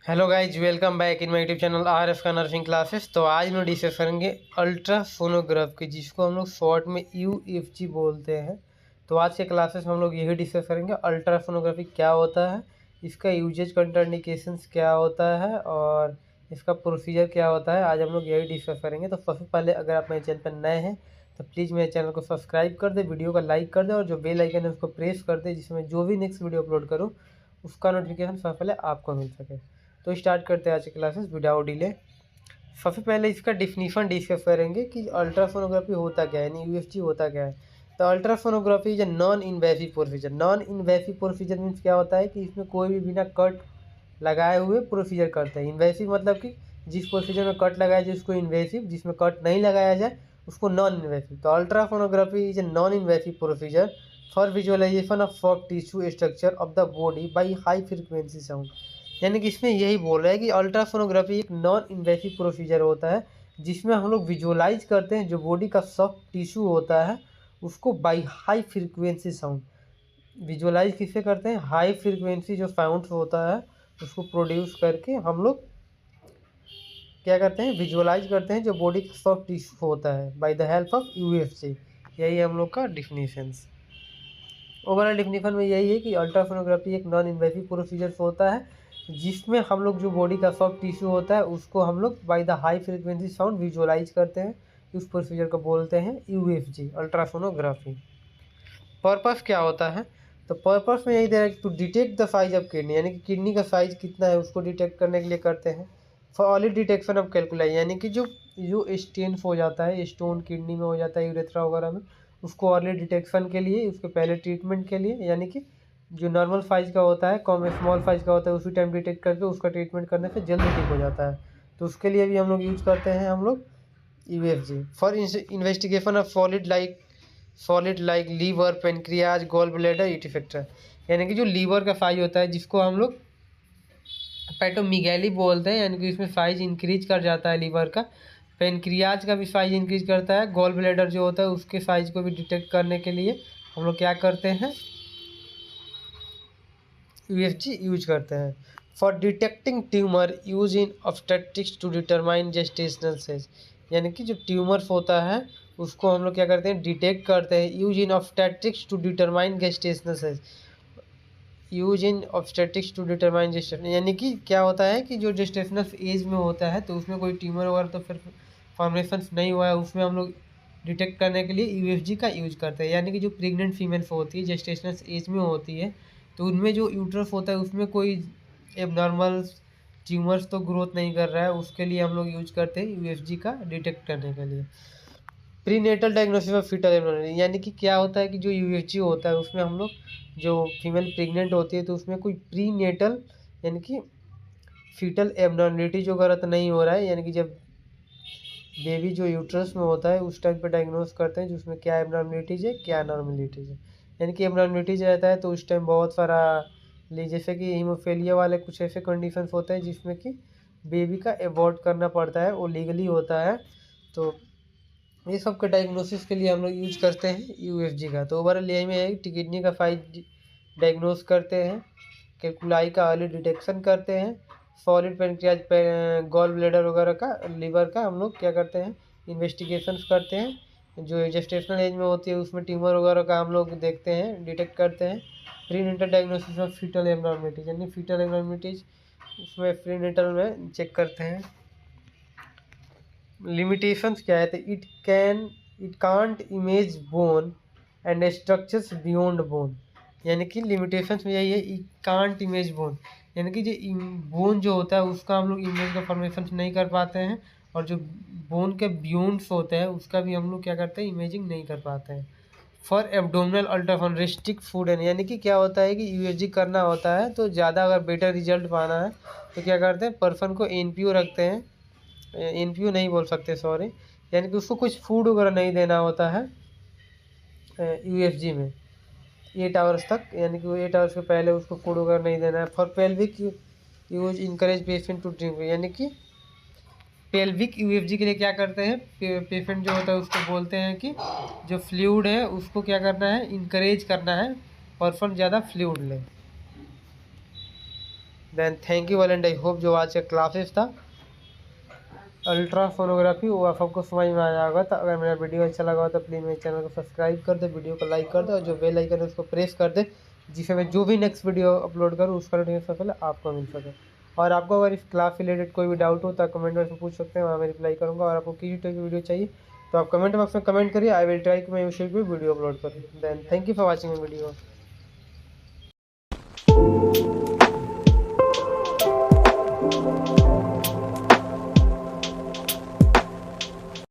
Hello guys, welcome back in my YouTube channel R F का nursing classes. तो आज हम डिस्कस करेंगे अल्ट्रासोनोग्राफी, जिसको हम लोग शॉर्ट में यूएफजी बोलते हैं। तो आज के क्लासेस में हम लोग यही डिस्कस करेंगे अल्ट्रासोनोग्राफी क्या होता है, इसका यूजेज कंट्राइंडिकेशंस क्या होता है और इसका प्रोसीजर क्या होता है। आज हम लोग यही डिस्कस करेंगे। तो सबसे पहले अगर आप मेरे चैनल पर नए हैं तो प्लीज़ मेरे चैनल को सब्सक्राइब कर दे, वीडियो का लाइक कर दे और जो बेल आइकन है उसको प्रेस कर दे, जिसमें जो भी नेक्स्ट वीडियो अपलोड करूँ उसका नोटिफिकेशन सबसे पहले आपको मिल सके। तो स्टार्ट करते हैं आज की क्लासेस विदाउट डिले। सबसे पहले इसका डिफिनीशन डिस्कस करेंगे कि अल्ट्रासोनोग्राफी होता क्या है, यानी यूएफजी होता क्या है। तो ultrasonography is a non invasive procedure. Non invasive procedure means क्या होता है कि इसमें कोई भी बिना कट लगाए हुए प्रोसीजर करते हैं। इन्वेसिव मतलब कि जिस प्रोसीजर में कट लगाया जाए उसको इन्वेसिव, जिसमें कट नहीं लगाया जाए उसको नॉन इन्वेसिव। तो ultrasonography is a non invasive procedure for visualisation of soft tissue structure of the body by high frequency sound. यानी कि इसमें यही बोल रहा है कि अल्ट्रासोनोग्राफी एक नॉन इन्वेसिव प्रोसीजर होता है जिसमें हम लोग विजुअलाइज करते हैं जो बॉडी का सॉफ्ट टिश्यू होता है उसको by high frequency sound. Visualise किससे करते हैं? हाई फ्रीक्वेंसी जो साउंड होता है उसको प्रोड्यूस करके हम लोग क्या करते हैं, विजुअलाइज करते हैं जो बॉडी का सॉफ्ट टिश्यू होता है बाय द हेल्प ऑफ यूएफजी। यही हम लोग का डिफिनीशंस। ओवरऑल डिफिनीशन में यही है कि अल्ट्रासोनोग्राफी एक नॉन इन्वेसिव प्रोसीजर होता है जिसमें हम लोग जो बॉडी का सॉफ्ट टिश्यू होता है उसको हम लोग by the high frequency sound visualise करते हैं। उस प्रोसीजर को बोलते हैं यूएफजी, अल्ट्रासोनोग्राफी। पर्पस क्या होता है? तो पर्पस में यही दे रहा है to detect the size of kidney, यानी कि किडनी का साइज कितना है उसको डिटेक्ट करने के लिए करते हैं। For early detection of calculi, यानी कि जो जो स्टेन्स हो जाता है, स्टोन किडनी में हो जाता है, यूरेथ्रा वगैरह में, उसको अर्ली डिटेक्शन के लिए, उसके पहले ट्रीटमेंट के लिए, यानी कि जो नॉर्मल साइज का होता है, कम स्मॉल साइज का होता है, उसी टाइम डिटेक्ट करके उसका ट्रीटमेंट करने से जल्दी ठीक हो जाता है। तो उसके लिए भी हम लोग यूज करते हैं हम लोग USG. For investigation of solid like liver, pancreas, gall bladder, इटिफेक्टर, यानी कि जो लीवर का साइज होता है जिसको हम लोग पेटोमीगैली बोलते हैं, यानी कि इसमें साइज इंक्रीज कर जाता है लीवर का। पेनक्रियाज का भी साइज इंक्रीज करता है। गॉल ब्लैडर जो होता है उसके साइज को भी डिटेक्ट करने के लिए हम लोग क्या करते हैं, यूएफजी यूज करते हैं। For detecting tumour use in obstetrics to determine gestational age, यानी कि जो ट्यूमर्स होता है उसको हम लोग क्या करते हैं, डिटेक्ट करते हैं। Use in obstetrics to determine gestational age, use in obstetrics to determine gestation, यानी कि क्या होता है कि जो जेस्टेशनल एज में होता है तो उसमें कोई ट्यूमर वगैरह तो फिर फॉर्मेशन नहीं हुआ है, उसमें हम लोग डिटेक्ट करने के लिए यूएफजी का यूज करते हैं। यानी कि जो प्रेग्नेंट फीमेल्स होती है, जेस्टेशनल एज में होती है, तो उनमें जो यूट्रस होता है उसमें कोई एबनॉर्मल ट्यूमर्स तो ग्रोथ नहीं कर रहा है, उसके लिए हम लोग यूज करते हैं यूएफजी का डिटेक्ट करने के लिए। Prenatal diagnosis of foetal abnormality, यानी कि क्या होता है कि जो यूएफजी होता है उसमें हम लोग जो फीमेल प्रेग्नेंट होती है तो उसमें कोई प्रीनेटल यानी कि फीटल एबनॉर्मलिटी जो गलत नहीं हो रहा है, यानी कि जब बेबी जो यूट्रस में होता है उस टाइम पे डायग्नोस करते हैं जो उसमें क्या एबनॉर्मलिटीज है, क्या नॉर्मलिटीज है। यानी कि एबनॉर्मलिटीज रहता है तो उस टाइम बहुत सारा जैसे कि हीमोफीलिया वाले कुछ ऐसे कंडीशंस होते हैं जिसमें कि बेबी का एबॉर्ट करना पड़ता है, वो लीगली होता है। तो ये सब के डायग्नोसिस के लिए हम लोग यूज करते हैं यूएफजी का। तो ओवरऑल यही में है कि किडनी का साइज डायग्नोस करते हैं, कैलकुलाई का अर्ली डिटेक्शन करते हैं, सॉलिड पेनक्रियाज, गॉल ब्लैडर वगैरह का, लीवर का हम लोग क्या करते हैं, इन्वेस्टिगेशंस करते हैं। जो जेस्टेशनल एज में होती है उसमें ट्यूमर वगैरह का हम लोग देखते हैं, डिटेक्ट करते हैं। Prenatal diagnosis of foetal abnormalities, यानी फीटल एबनॉर्मलिटीज उसमें प्रीनेटल में चेक करते हैं। लिमिटेशंस क्या है? तो it can't image bone and structures beyond bone, यानी कि लिमिटेशंस में यही है, इट कांट इमेज बोन, यानी कि जो बोन जो होता है उसका हम लोग इमेज का फॉर्मेशन नहीं कर पाते हैं, और जो बोन के बियॉन्ड्स होते हैं उसका भी हम लोग क्या करते हैं, इमेजिंग नहीं कर पाते हैं। For abdominal ultrasound restrict food and, यानी कि क्या होता है कि यूएसजी करना होता है तो ज़्यादा अगर बेटर रिजल्ट पाना है तो क्या करते हैं, पर्सन को एनपीओ रखते हैं, एनपीओ नहीं बोल सकते सॉरी, यानी कि उसको कुछ फूड वगैरह नहीं देना होता है यूएफजी में 8 आवर्स तक, यानी कि 8 आवर्स के पहले उसको फूड वगैरह नहीं देना है। For pelvic use encourage patient to drink, यानी कि पेल्विक यूएफजी के लिए क्या करते हैं, पेशेंट जो होता है उसको बोलते हैं कि जो फ्लूइड है उसको क्या करना है, इंकरेज करना है पर्सन ज़्यादा फ्लूइड ले। Then thank you and I hope जो आज का क्लासेस था अल्ट्रासोनोग्राफी वो आपको समझ में आया होगा। तो अगर मेरा वीडियो अच्छा लगा हो तो प्लीज़ मेरे चैनल को सब्सक्राइब कर दे, वीडियो को लाइक कर दे और जो बेल आइकन है उसको प्रेस कर दे, जिससे मैं जो भी नेक्स्ट वीडियो अपलोड करूँ उसका नोटिफिकेशन पहले आपको मिल सके। और आपको अगर इस क्लास से रिलेटेड कोई भी डाउट हो तो कमेंट बॉक्स में पूछ सकते हैं, वहाँ मैं रिप्लाई करूँगा। और आपको किसी टाइप की वीडियो चाहिए तो आप कमेंट बॉक्स में कमेंट करिए, आई विल ट्राई कि मैं उस पर वीडियो अपलोड करूँ। Then thank you for watching video.